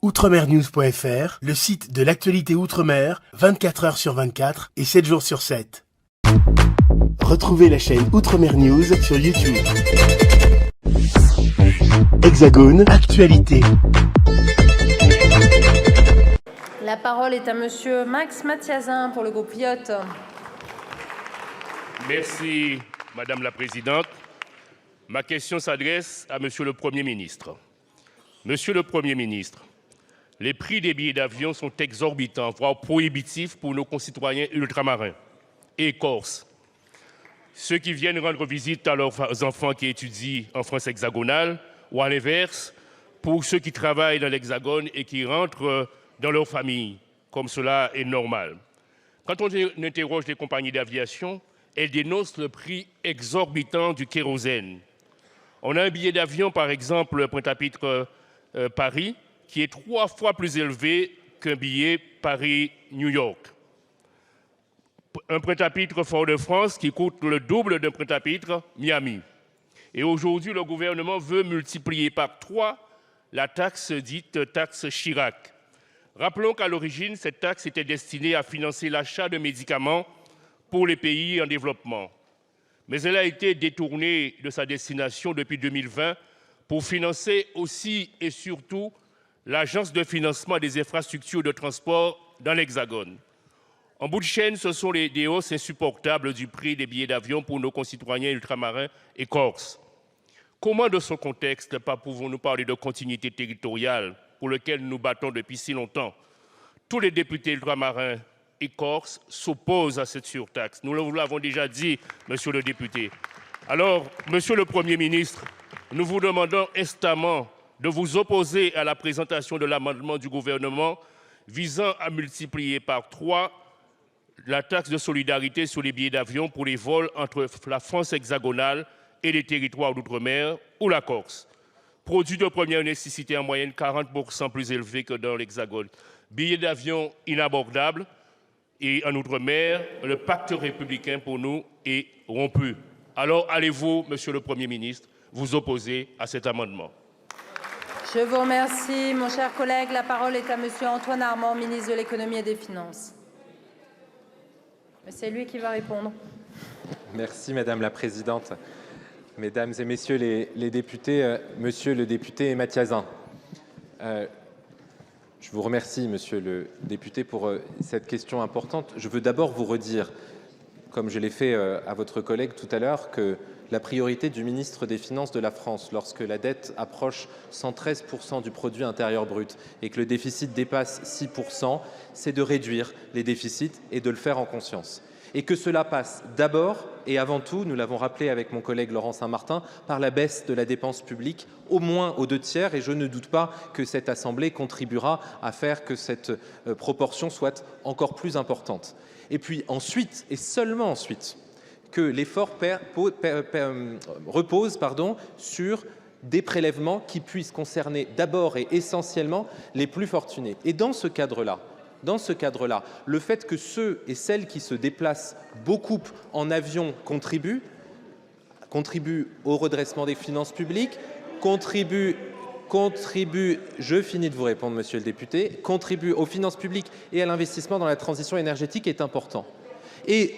Outremernews.fr, le site de l'actualité Outre-mer, 24 heures sur 24 et 7 jours sur 7. Retrouvez la chaîne Outremer News sur YouTube. Hexagone, actualité. La parole est à monsieur Max Mathiazin pour le groupe Lyot. Merci, Madame la Présidente. Ma question s'adresse à Monsieur le Premier ministre. Monsieur le Premier ministre, les prix des billets d'avion sont exorbitants, voire prohibitifs pour nos concitoyens ultramarins et corses. Ceux qui viennent rendre visite à leurs enfants qui étudient en France hexagonale, ou à l'inverse, pour ceux qui travaillent dans l'Hexagone et qui rentrent dans leur famille, comme cela est normal. Quand on interroge les compagnies d'aviation, elles dénoncent le prix exorbitant du kérosène. On a un billet d'avion, par exemple, Pointe-à-Pitre Paris, qui est 3 fois plus élevé qu'un billet Paris-New York. Un Pointe-à-Pitre Fort-de-France qui coûte le double d'un Pointe-à-Pitre Miami. Et aujourd'hui, le gouvernement veut multiplier par 3 la taxe dite taxe Chirac. Rappelons qu'à l'origine, cette taxe était destinée à financer l'achat de médicaments pour les pays en développement. Mais elle a été détournée de sa destination depuis 2020 pour financer aussi et surtout l'Agence de financement des infrastructures de transport dans l'Hexagone. En bout de chaîne, ce sont des hausses insupportables du prix des billets d'avion pour nos concitoyens ultramarins et corses. Comment, dans ce contexte, pouvons-nous parler de continuité territoriale pour laquelle nous nous battons depuis si longtemps? Tous les députés ultramarins et corses s'opposent à cette surtaxe. Nous l'avons déjà dit, monsieur le député. Alors, monsieur le Premier ministre, nous vous demandons instamment de vous opposer à la présentation de l'amendement du gouvernement visant à multiplier par 3 la taxe de solidarité sur les billets d'avion pour les vols entre la France hexagonale et les territoires d'outre-mer ou la Corse. Produit de première nécessité en moyenne 40% plus élevé que dans l'Hexagone. Billets d'avion inabordables et en outre-mer, le pacte républicain pour nous est rompu. Alors allez-vous, monsieur le Premier ministre, vous opposer à cet amendement? Je vous remercie, mon cher collègue. La parole est à monsieur Antoine Armand, ministre de l'Économie et des Finances. C'est lui qui va répondre. Merci, Madame la Présidente. Mesdames et Messieurs les députés, Monsieur le député Mathiazin, je vous remercie, Monsieur le député, pour cette question importante. Je veux d'abord vous redire, comme je l'ai fait à votre collègue tout à l'heure, que la priorité du ministre des Finances de la France, lorsque la dette approche 113% du produit intérieur brut et que le déficit dépasse 6%, c'est de réduire les déficits et de le faire en conscience. Et que cela passe d'abord et avant tout, nous l'avons rappelé avec mon collègue Laurent Saint-Martin, par la baisse de la dépense publique, au moins aux 2/3, et je ne doute pas que cette Assemblée contribuera à faire que cette proportion soit encore plus importante. Et puis ensuite, et seulement ensuite, que l'effort repose sur des prélèvements qui puissent concerner d'abord et essentiellement les plus fortunés. Et dans ce cadre-là, le fait que ceux et celles qui se déplacent beaucoup en avion contribuent au redressement des finances publiques, contribuent, je finis de vous répondre, monsieur le député, contribuent aux finances publiques et à l'investissement dans la transition énergétique est important. Et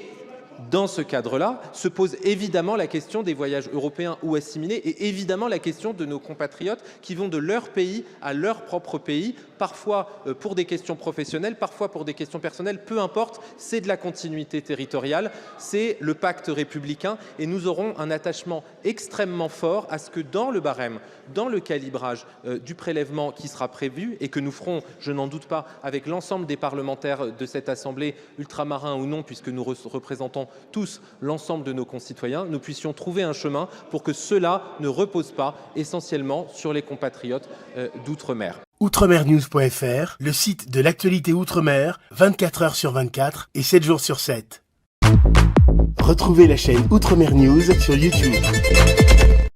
dans ce cadre-là, se pose évidemment la question des voyages européens ou assimilés et évidemment la question de nos compatriotes qui vont de leur pays à leur propre pays, parfois pour des questions professionnelles, parfois pour des questions personnelles, peu importe, c'est de la continuité territoriale, c'est le pacte républicain et nous aurons un attachement extrêmement fort à ce que dans le barème, dans le calibrage du prélèvement qui sera prévu et que nous ferons, je n'en doute pas, avec l'ensemble des parlementaires de cette Assemblée, ultramarins ou non, puisque nous représentons tous l'ensemble de nos concitoyens, nous puissions trouver un chemin pour que cela ne repose pas essentiellement sur les compatriotes d'outre-mer. Outremernews.fr, le site de l'actualité Outre-mer, 24 heures sur 24 et 7 jours sur 7. Retrouvez la chaîne Outremer News sur YouTube.